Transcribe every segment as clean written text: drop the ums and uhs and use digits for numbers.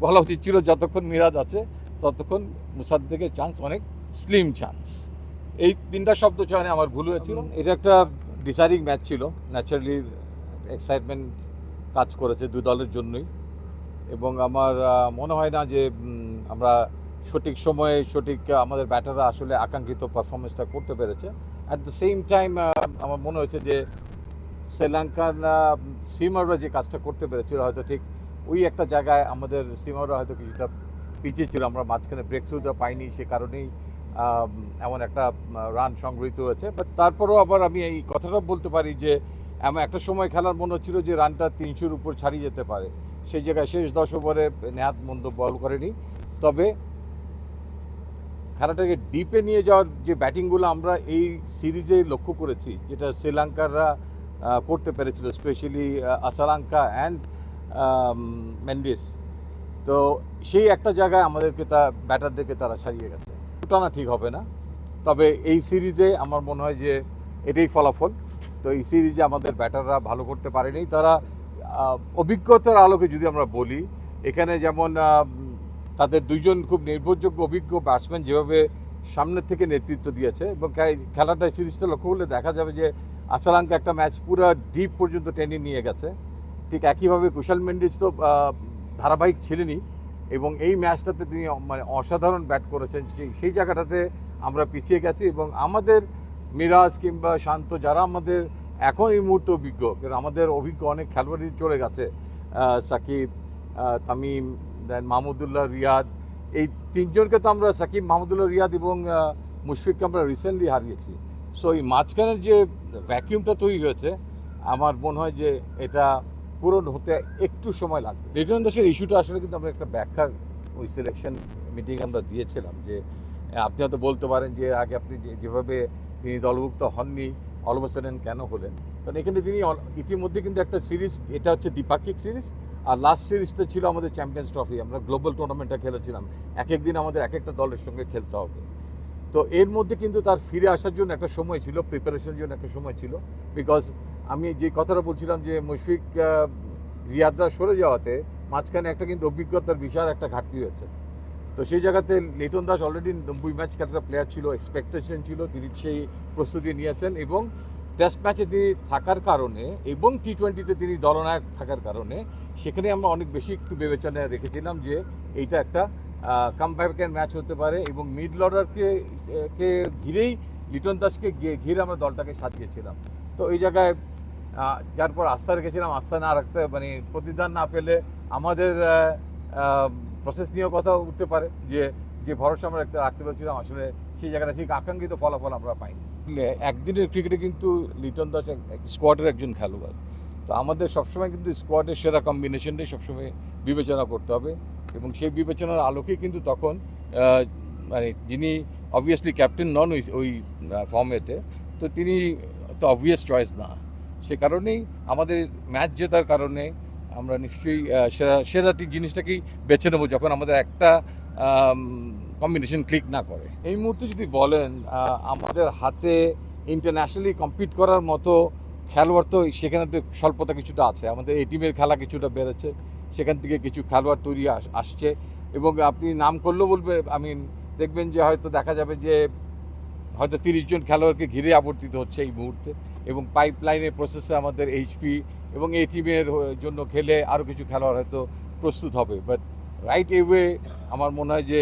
বলা উচিত ছিল যতক্ষণ মিরাজ আছে ততক্ষণ মুসাদ্দেকের চান্স অনেক স্লিম চান্স। এই তিনটা শব্দ চয়নে আমার ভুল হয়েছিল। এটা একটা ডিসাইডিং ম্যাচ ছিল, ন্যাচারালি এক্সাইটমেন্ট কাজ করেছে দুই দলের জন্যই, এবং আমার মনে হয় না যে আমরা সঠিক সময়ে সঠিক আমাদের ব্যাটাররা আসলে আকাঙ্ক্ষিত পারফরমেন্সটা করতে পেরেছে। অ্যাট দ্য সেম টাইম আমার মনে হয়েছে যে শ্রীলঙ্কার সিমাররা যে কাজটা করতে পেরেছিল হয়তো ঠিক ওই একটা জায়গায় আমাদের সিমাররা হয়তো কিছুটা পিছিয়ে ছিল, আমরা মাঝখানে ব্রেক থ্রুটা পাইনি, সে কারণেই এমন একটা রান সংগৃহীত হয়েছে। বাট তারপরেও আবার আমি এই কথাটা বলতে পারি যে এমন একটা সময় খেলার মনে হচ্ছিল যে রানটা 300-র উপর ছাড়িয়ে যেতে পারে, সেই জায়গায় শেষ 10 ওভারে নেহাত মন্দ বল করেনি। তবে খেলাটাকে ডিপে নিয়ে যাওয়ার যে ব্যাটিংগুলো আমরা এই সিরিজে লক্ষ্য করেছি, যেটা শ্রীলঙ্কাররা করতে পেরেছিল, স্পেশালি আসালাঙ্কা অ্যান্ড মেন্ডিস, তো সেই একটা জায়গায় আমাদেরকে ব্যাটারদেরকে তারা ছাড়িয়ে গেছে। টানা ঠিক হবে না, তবে এই সিরিজে আমার মনে হয় যে এটাই ফলাফল। তো এই সিরিজে আমাদের ব্যাটাররা ভালো করতে পারেনি, তারা অভিজ্ঞতার আলোকে যদি আমরা বলি, এখানে যেমন তাদের দুইজন খুব নির্ভরযোগ্য অভিজ্ঞ ব্যাটসম্যান যেভাবে সামনের থেকে নেতৃত্ব দিয়েছে, এবং খেলাটা সিরিজটা লক্ষ্য করলে দেখা যাবে যে আসালাঙ্কা একটা ম্যাচ পুরো ডিপ পর্যন্ত টেনে নিয়ে গেছে। ঠিক একইভাবে কুশাল মেন্ডিস তো ধারাবাহিক ছিলেনই, এবং এই ম্যাচটাতে তিনি মানে অসাধারণ ব্যাট করেছেন। সেই জায়গাটাতে আমরা পিছিয়ে গেছি, এবং আমাদের মিরাজ কিংবা শান্ত যারা আমাদের এখন এই মুহূর্তে অভিজ্ঞ, কারণ আমাদের অভিজ্ঞ অনেক খেলোয়াড়ই চলে গেছে, সাকিব, তামিম, দেন মাহমুদুল্লাহ, রিয়াদ, এই তিনজনকে তো আমরা, সাকিব, মাহমুদুল্লাহ, রিয়াদ এবং মুশফিককে আমরা রিসেন্টলি হারিয়েছি। সো এই মাঝখানের যে ভ্যাকিউমটা তৈরি হয়েছে, আমার মনে হয় যে এটা পূরণ হতে একটু সময় লাগবে। লিটন দাসের ইস্যুটা আসলে কিন্তু আমরা একটা ব্যাখ্যা ওই সিলেকশন মিটিং আমরা দিয়েছিলাম, যে আপনি হয়তো বলতে পারেন যে আগে আপনি যেভাবে তিনি দলভুক্ত হননি, অল অফ আ সাডেন কেন হলেন, কারণ এখানে তিনি ইতিমধ্যে কিন্তু একটা সিরিজ, এটা হচ্ছে দ্বিপাক্ষিক সিরিজ, আর লাস্ট সিরিজটা ছিল আমাদের চ্যাম্পিয়ন্স ট্রফি, আমরা গ্লোবাল টুর্নামেন্টটা খেলেছিলাম, এক এক দিন আমাদের এক একটা দলের সঙ্গে খেলতে হবে। তো এর মধ্যে কিন্তু তার ফিরে আসার জন্য একটা সময় ছিল, প্রিপারেশনের জন্য একটা সময় ছিল, বিকজ আমি যে কথাটা বলছিলাম যে মুশফিক, রিয়াদরা সরে যাওয়াতে মাঝখানে একটা কিন্তু অভিজ্ঞতার বিশাল একটা ঘাটতি হয়েছে। তো সেই জায়গাতে লিটন দাস অলরেডি 90 ম্যাচ খেলার প্লেয়ার ছিল, এক্সপেকটেশন ছিল, তিনি সেই প্রস্তুতি নিয়েছেন, এবং টেস্ট ম্যাচে তিনি থাকার কারণে এবং টি-20তে তিনি দলনায়ক থাকার কারণে সেখানে আমরা অনেক বেশি একটু বিবেচনায় রেখেছিলাম যে এইটা একটা কামব্যাকের ম্যাচ হতে পারে, এবং মিডল অর্ডারকে ঘিরেই লিটন দাসকে ঘিরে আমরা দলটাকে সাজিয়েছিলাম। তো এই জায়গায় যার পর আস্থা রেখেছিলাম, আস্থা না রাখতে মানে প্রতিদান না পেলে আমাদের প্রসেস নিয়েও কথা উঠতে পারে, যে ভরসা আমরা রাখতে পেরেছিলাম আসলে সেই জায়গাটা ঠিক আকাঙ্ক্ষিত ফলাফল আমরা পাইনি। একদিনের ক্রিকেটে কিন্তু লিটন দাস স্কোয়াডের একজন খেলোয়াড়, তো আমাদের সবসময় কিন্তু স্কোয়াডের সেরা কম্বিনেশনটাই সবসময় বিবেচনা করতে হবে, এবং সেই বিবেচনার আলোকে কিন্তু তখন মানে যিনি অবভিয়াসলি ক্যাপ্টেন নন ওই ফর্মেটে, তো তিনি তো অবভিয়াস চয়েস না, সে কারণেই আমাদের ম্যাচ জেতার কারণে আমরা নিশ্চয়ই সেরাটি জিনিসটাকেই বেছে নেবো যখন আমাদের একটা কম্বিনেশন ক্লিক না করে। এই মুহূর্তে যদি বলেন আমাদের হাতে ইন্টারন্যাশনালি কম্পিট করার মতো খেলোয়াড় তো সেখানে তো স্বল্পতা কিছুটা আছে, আমাদের এই টিমের খেলা কিছুটা বেড়েছে, সেখান থেকে কিছু খেলোয়াড় তৈরি আসছে, এবং আপনি নাম করলেও বলবে দেখবেন যে হয়তো দেখা যাবে যে হয়তো 30 জন খেলোয়াড়কে ঘিরে আবর্তিত হচ্ছে এই মুহূর্তে, এবং পাইপলাইনের প্রসেসে আমাদের এইচপি এবং এই টিমের জন্য খেলে আরও কিছু খেলোয়াড় হয়তো প্রস্তুত হবে। বাট রাইট ওয়ে আমার মনে হয় যে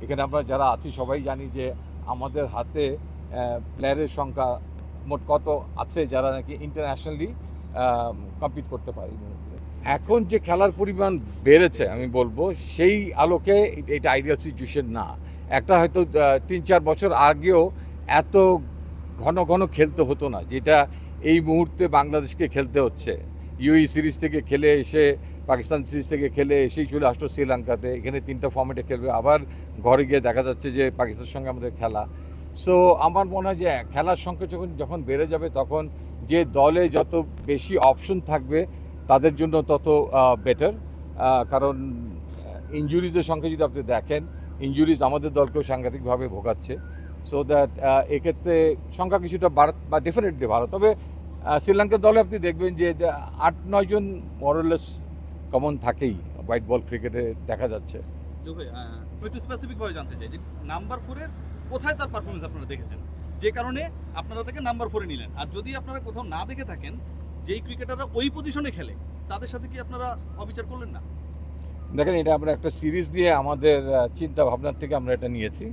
এখানে আমরা যারা আছি সবাই জানি যে আমাদের হাতে প্লেয়ারের সংখ্যা মোট কত আছে যারা নাকি ইন্টারন্যাশনালি কম্পিট করতে পারে এই মুহূর্তে। এখন যে খেলার পরিমাণ বেড়েছে আমি বলবো সেই আলোকে এটা আইডিয়াল সিচুয়েশন না। একটা হয়তো 3-4 বছর আগেও এত ঘন ঘন খেলতে হতো না, যেটা এই মুহূর্তে বাংলাদেশকে খেলতে হচ্ছে। ইউই সিরিজ থেকে খেলে এসে, পাকিস্তান সিরিজ থেকে খেলে এসেই চলে আসলো শ্রীলঙ্কাতে, এখানে 3টা ফর্মেটে খেলবে, আবার ঘরে গিয়ে দেখা যাচ্ছে যে পাকিস্তানের সঙ্গে আমাদের খেলা। সো আমার মনে হয় যে খেলার সংখ্যা যখন বেড়ে যাবে তখন যে দলে যত বেশি অপশন থাকবে তাদের জন্য তত বেটার, কারণ ইনজুরিজের সংখ্যা যদি আপনি দেখেন, ইনজুরিজ আমাদের দলকেও সাংঘাতিকভাবে ভোগাচ্ছে। সো দ্যাট এক্ষেত্রে সংখ্যা কিছুটা বা ডেফিনেটলি ভালো, তবে শ্রীলঙ্কার দলে আপনি দেখবেন যে 8-9 জন মোরলেস কমন থাকেই হোয়াইট বল ক্রিকেটে দেখা যাচ্ছে। একটু স্পেসিফিক ভাবে জানতে চাই যে নাম্বার 4 এর কোথায় তার পারফরমেন্স আপনারা দেখেছেন যে কারণে আপনারা তাকে নাম্বার 4 এ নিলেন, আর যদি আপনারা কোথাও না দেখে থাকেন যেই ক্রিকেটাররা ওই পজিশনে খেলে তাদের সাথে কি আপনারা অবিচার করলেন না? দেখেন, এটা আমরা একটা সিরিজ দিয়ে আমাদের চিন্তা ভাবনার থেকে আমরা এটা নিয়েছি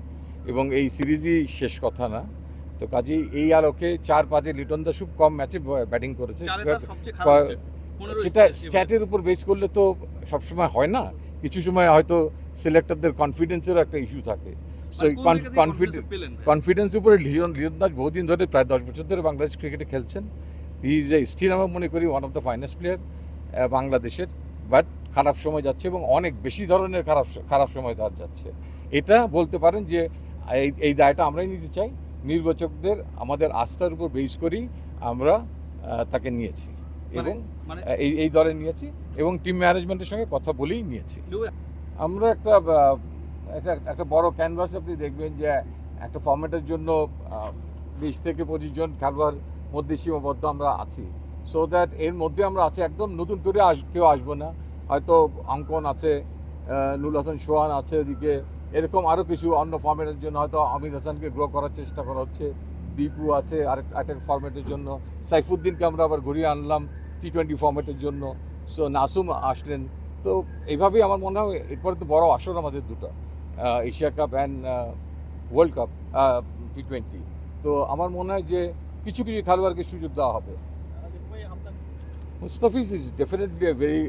এবং এই সিরিজই শেষ কথা না। তো কাজেই এই আলোকে 4-5-এ লিটন দাস খুব কম ম্যাচে ব্যাটিং করেছে, সেটা স্ট্যাটের উপর বেস করলে তো সবসময় হয় না, কিছু সময় হয়তো সিলেক্টরদের কনফিডেন্সেরও একটা ইস্যু থাকে। সো কনফিডেন্সের উপরে লিটন দাস বহুদিন ধরে, প্রায় 10 বছর ধরে বাংলাদেশ ক্রিকেটে খেলছেন। হি ইজ এ স্টিল, আমরা মনে করি, one of the finest player বাংলাদেশের। বাট খারাপ সময় যাচ্ছে এবং অনেক বেশি ধরনের খারাপ সময় তার যাচ্ছে। এটা বলতে পারেন যে এই দায়টা আমরাই নিতে চাই, নির্বাচকদের আমাদের আস্থার উপর বেস করেই আমরা তাকে নিয়েছি এবং এই দলে নিয়েছি এবং টিম ম্যানেজমেন্টের সঙ্গে কথা বলেই নিয়েছি। আমরা একটা বড় ক্যানভাস, আপনি দেখবেন যে একটা ফরম্যাটের জন্য 20 থেকে 25 জন খেলোয়াড় মধ্যে সীমাবদ্ধ আমরা আছি। সো দ্যাট এর মধ্যে আমরা আছি, একদম নতুন করে কেউ আসবো না। হয়তো অঙ্কন আছে, নুরুল হাসান সোহান আছে, ওদিকে এরকম আরও কিছু অন্য ফরম্যাটের জন্য হয়তো আমির হাসানকে গ্রো করার চেষ্টা করা হচ্ছে। দীপু আছে আরেক ফরম্যাটের জন্য, সাইফুদ্দিনকে আমরা আবার ঘুরিয়ে আনলাম T20 ফরম্যাটের জন্য। সো নাসুম আসলেন। তো এইভাবেই আমার মনে হয় এরপরে তো বড় আসর আমাদের দুটো, Asia cup and world cup T20। তো আমার মনে হয় যে কিছু খেলোয়াড়কে সুযোগ দেওয়া হবে। Mustafiz is definitely a very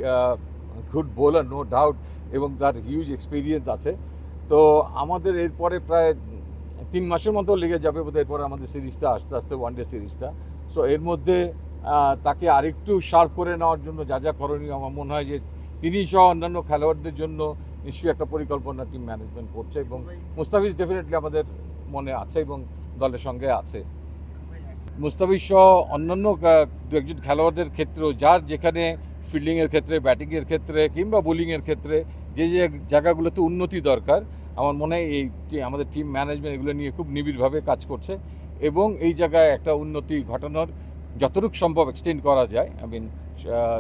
good bowler, no doubt, এবং তার হিউজ এক্সপিরিয়েন্স আছে। তো আমাদের এরপরে প্রায় 3 মাসের মতো লেগে যাবে বোধহয় এরপরে আমাদের সিরিজটা আস্তে আস্তে, ওয়ানডে সিরিজটা। সো এর মধ্যে তাকে আরেকটু শার্প করে নেওয়ার জন্য যা করণীয়, আমার মনে হয় যে তিনি সহ অন্যান্য খেলোয়াড়দের জন্য নিশ্চয়ই একটা পরিকল্পনা টিম ম্যানেজমেন্ট করছে এবং মুস্তাফিজ ডেফিনেটলি আমাদের মনে আছে এবং দলের সঙ্গে আছে। মুস্তাফিজ সহ অন্যান্য দু একজন খেলোয়াড়দের ক্ষেত্রেও, যার যেখানে ফিল্ডিংয়ের ক্ষেত্রে, ব্যাটিংয়ের ক্ষেত্রে কিংবা বোলিংয়ের ক্ষেত্রে যে জায়গাগুলোতে উন্নতি দরকার, আমার মনে হয় আমাদের টিম ম্যানেজমেন্ট এগুলো নিয়ে খুব নিবিড়ভাবে কাজ করছে এবং এই জায়গায় একটা উন্নতি ঘটানোর যতটুকু সম্ভব এক্সটেন্ড করা যায়,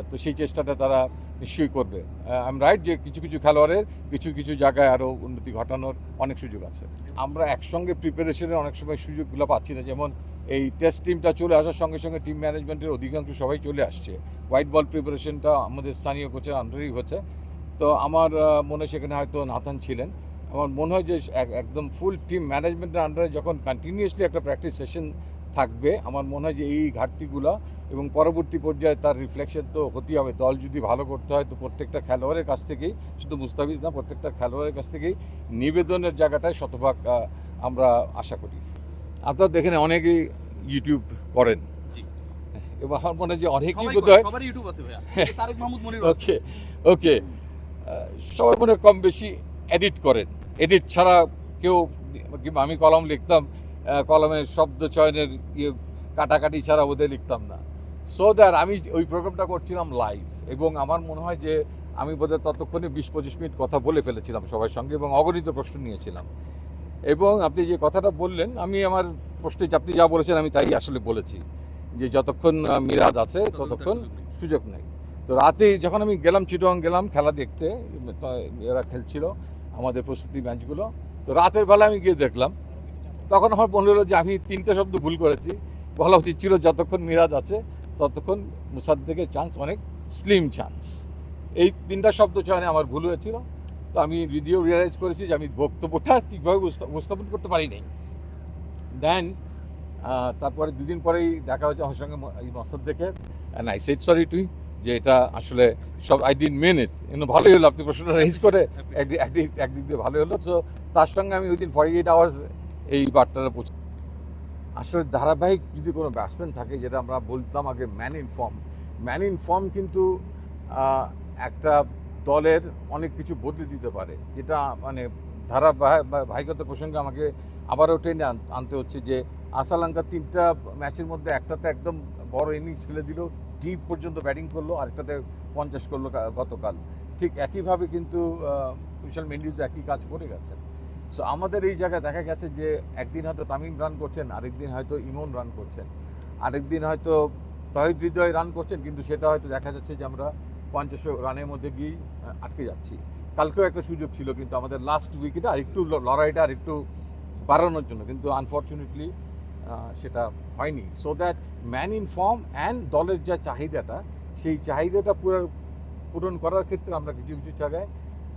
তো সেই চেষ্টাটা তারা নিশ্চয়ই করবে। আই এম রাইট যে কিছু খেলোয়াড়ের কিছু জায়গায় আরও উন্নতি ঘটানোর অনেক সুযোগ আছে। আমরা একসঙ্গে প্রিপারেশনের অনেক সময় সুযোগগুলো পাচ্ছি না, যেমন এই টেস্ট টিমটা চলে আসার সঙ্গে সঙ্গে টিম ম্যানেজমেন্টের অধিকাংশ সবাই চলে আসছে। হোয়াইট বল প্রিপারেশনটা আমাদের স্থানীয় কোচের আন্ডারেই হচ্ছে। তো আমার মনে হয় সেখানে হয়তো নাথান ছিলেন। আমার মনে হয় যে একদম ফুল টিম ম্যানেজমেন্টের আন্ডারে যখন কন্টিনিউয়াসলি একটা প্র্যাকটিস সেশন থাকবে, আমার মনে হয় যে এই ঘাটতিগুলো এবং পরবর্তী পর্যায়ে তার রিফ্লেকশন তো হতেই হবে। দল যদি ভালো করতে হয় তো প্রত্যেকটা খেলোয়াড়ের কাছ থেকেই, শুধু মুস্তাফিজ না, প্রত্যেকটা খেলোয়াড়ের কাছ থেকেই নিবেদনের জায়গাটায় শতভাগ আমরা আশা করি। আপনারা দেখেন অনেকেই ইউটিউব করেন এবং আমার মনে হয় যে অনেকেই বোধহয় ওকে সবাই মনে কম বেশি এডিট করেন। এডিট ছাড়া কেউ, আমি কলম লিখতাম, কলমের শব্দ চয়নের কাটাকাটি ছাড়া বোধহয় লিখতাম না। সো দ্যাট আমি ওই প্রোগ্রামটা করছিলাম লাইভ এবং আমার মনে হয় যে আমি বোধহয় ততক্ষণে 20-25 মিনিট কথা বলে ফেলেছিলাম সবার সঙ্গে এবং অগণিত প্রশ্ন নিয়েছিলাম। এবং আপনি যে কথাটা বললেন, আমি আমার প্রশ্নে আপনি যা বলেছেন আমি তাই আসলে বলেছি যে যতক্ষণ মিরাজ আছে ততক্ষণ সুযোগ নেই। তো রাতে যখন আমি গেলাম, চিটগাং গেলাম খেলা দেখতে, এরা খেলছিল আমাদের প্রস্তুতি ম্যাচগুলো, তো রাতের বেলা আমি গিয়ে দেখলাম, তখন আমার মনে হলো যে আমি 3টে শব্দ ভুল করেছি। বলা উচিত ছিল যতক্ষণ মিরাজ আছে ততক্ষণ মুসাদ্দেকের চান্স অনেক স্লিম চান্স। এই 3টা শব্দ চয়নে আমার ভুল হয়েছিল। তো আমি ভিডিও রিয়েলাইজ করেছি যে আমি বক্তব্যটা ঠিকভাবে উপস্থাপন করতে পারি নাই। দেন তারপরে 2 দিন পরেই দেখা হয়েছে আমার সঙ্গে মোসাদ্দেকের, and I said sorry too, যে এটা আসলে সব আই ডিডন্ট মিন ইট। ভালোই হলো আপনি প্রশ্নটা রেজ করে, একদিক দিয়ে ভালোই হলো। সো তার সঙ্গে আমি উইদিন 48 আওয়ার্স এই বার্তাটা পৌঁছে। আসলে ধারাবাহিক যদি কোনো ব্যাটসম্যান থাকে, যেটা আমরা বলতাম আগে ম্যান ইন ফর্ম কিন্তু একটা দলের অনেক কিছু বদলে দিতে পারে, যেটা মানে ধারাবাহিকতার প্রসঙ্গে আমাকে আবারও টেনে আনতে হচ্ছে যে আসালাঙ্কা 3টা ম্যাচের মধ্যে একটাতে একদম বড় ইনিংস খেলে দিল, ডিপ পর্যন্ত ব্যাটিং করলো, আরেকটাতে 50 করলো গতকাল। ঠিক একইভাবে কিন্তু কুশল মেন্ডিস একই কাজ করে গেছেন। সো আমাদের এই জায়গায় দেখা গেছে যে একদিন হয়তো তামিম রান করছেন, আরেকদিন হয়তো ইমন রান করছেন, আরেকদিন হয়তো তহিদ হৃদয় রান করছেন, কিন্তু সেটা হয়তো দেখা যাচ্ছে যে আমরা 50 রানের মধ্যে গিয়ে আটকে যাচ্ছি। কালকেও একটা সুযোগ ছিল, কিন্তু আমাদের লাস্ট উইকেটে আরেকটু লড়াইটা আরেকটু বাড়ানোর জন্য, কিন্তু আনফর্চুনেটলি সেটা হয়নি। So that man in form and দলের যা চাহিদাটা, সেই চাহিদাটা পূরণ করার ক্ষেত্রে আমরা কিছু কিছু জায়গায়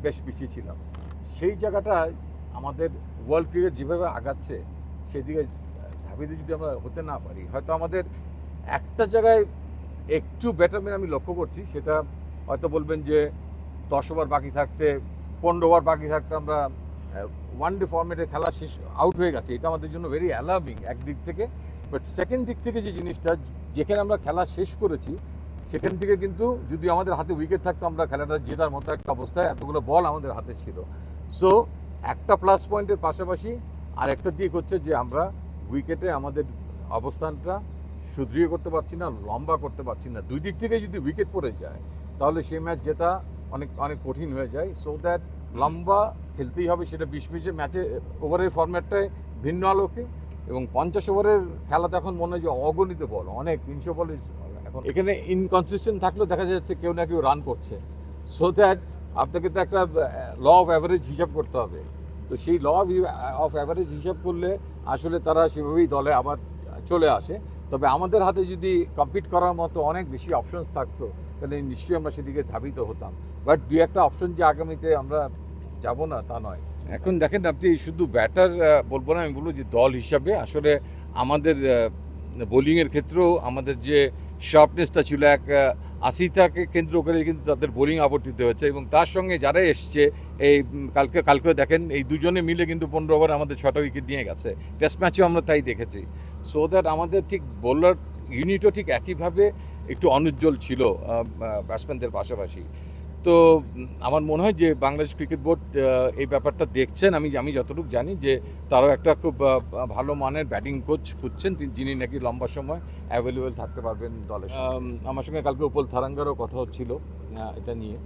বেশ পিছিয়ে ছিলাম। সেই জায়গাটা আমাদের ওয়ার্ল্ড ক্রিকেট যেভাবে আগাচ্ছে সেদিকে ধাবিত যদি আমরা হতে না পারি, হয়তো আমাদের একটা জায়গায় একটু বেটারমেন্ট আমি লক্ষ্য করছি। সেটা হয়তো বলবেন যে 10 ওভার বাকি থাকতে, 15 ওভার বাকি থাকতে আমরা ওয়ান ডে ফর্মেটে খেলা শেষ আউট হয়ে গেছে। এটা আমাদের জন্য ভেরি অ্যালার্মিং একদিক থেকে। বাট সেকেন্ড দিক থেকে যে জিনিসটা, যেখানে আমরা খেলা শেষ করেছি সেখান থেকে কিন্তু যদি আমাদের হাতে উইকেট থাকতো, আমরা খেলাটা জেতার মতো একটা অবস্থায়, এতগুলো বল আমাদের হাতে ছিল। সো একটা প্লাস পয়েন্টের পাশাপাশি আর একটা দিক হচ্ছে যে আমরা উইকেটে আমাদের অবস্থানটা সুদৃঢ় করতে পারছি না, লম্বা করতে পারছি না। দুই দিক থেকে যদি উইকেট পড়ে যায় তাহলে সেই ম্যাচ জেতা অনেক অনেক কঠিন হয়ে যায়। সো দ্যাট লম্বা খেলতেই হবে, সেটা 20 ম্যাচে ওভারের ফরম্যাটটায় ভিন্ন আলোকে, এবং 50 ওভারের খেলাতে এখন মনে হয় যে অগণিত বল, অনেক 300 বল এখন এখানে ইনকনসিস্টেন্ট থাকলেও দেখা যাচ্ছে কেউ না কেউ রান করছে। সো দ্যাট আপনাকে তো একটা ল অফ অ্যাভারেজ হিসাব করতে হবে। তো সেই ল অফ অ্যাভারেজ হিসাব করলে আসলে তারা সেভাবেই দলে আবার চলে আসে। তবে আমাদের হাতে যদি কম্পিট করার মতো অনেক বেশি অপশনস থাকতো তাহলে নিশ্চয়ই আমরা সেদিকে ধাবিত হতাম। বাট দু একটা অপশন যে আগামীতে আমরা যাব না তা নয়। এখন দেখেন, আপনি শুধু ব্যাটার বলবো না, আমি বলবো যে দল হিসাবে আসলে আমাদের বোলিংয়ের ক্ষেত্রেও আমাদের যে শার্পনেসটা ছিল, এক 80টাকে কেন্দ্র করে কিন্তু তাদের বোলিং আবর্তিত হয়েছে, এবং তার সঙ্গে যারা এসছে এই কালকে দেখেন এই দুজনে মিলে কিন্তু 15 ওভার আমাদের 6টা উইকেট নিয়ে গেছে। টেস্ট ম্যাচেও আমরা তাই দেখেছি। সো দ্যাট আমাদের ঠিক বোলার ইউনিটও ঠিক একইভাবে একটু অনুজ্জ্বল ছিল ব্যাটসম্যানদের পাশাপাশি। তো আমার মনে হয় যে বাংলাদেশ ক্রিকেট বোর্ড এই ব্যাপারটা দেখছেন। আমি যতটুকু জানি যে তারাও একটা খুব ভালো মানের ব্যাটিং কোচ খুঁজছেন, যিনি নাকি লম্বা সময় অ্যাভেলেবেল থাকতে পারবেন দলের। আমার সঙ্গে কালকে উপল থারাঙ্গারও কথা হচ্ছিল এটা নিয়ে,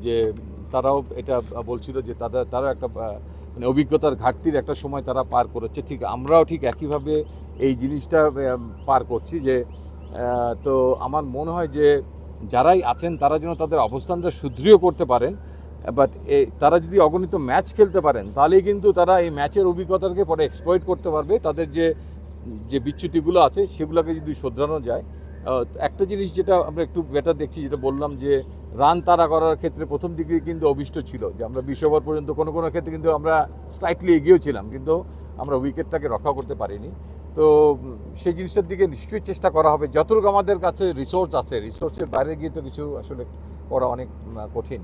যে তারাও এটা বলছিল যে তারাও একটা মানে অভিজ্ঞতার ঘাটতির একটা সময় তারা পার করেছে। ঠিক আমরাও ঠিক একইভাবে এই জিনিসটা পার করছি। যে তো আমার মনে হয় যে যারাই আছেন তারা যেন তাদের অবস্থানটা সুদৃঢ় করতে পারেন। বাট তারা যদি অগণিত ম্যাচ খেলতে পারেন তাহলেই কিন্তু তারা এই ম্যাচের অভিজ্ঞতাকে পরে এক্সপ্লয়েট করতে পারবে। তাদের যে বিচ্যুতিগুলো আছে সেগুলোকে যদি শোধরানো যায়। একটা জিনিস যেটা আমরা একটু বেটার দেখছি, যেটা বললাম যে রান তাড়া করার ক্ষেত্রে প্রথম দিকে কিন্তু অভিষ্ট ছিল যে আমরা 20 ওভার পর্যন্ত কোনো কোনো ক্ষেত্রে কিন্তু আমরা স্লাইটলি এগিয়েও ছিলাম, কিন্তু আমরা উইকেটটাকে রক্ষা করতে পারিনি। তো সেই জিনিসটার দিকে নিশ্চয়ই চেষ্টা করা হবে। যতটুকু আমাদের কাছে রিসোর্স আছে, রিসোর্সের বাইরে গিয়ে তো কিছু আসলে করা অনেক কঠিন।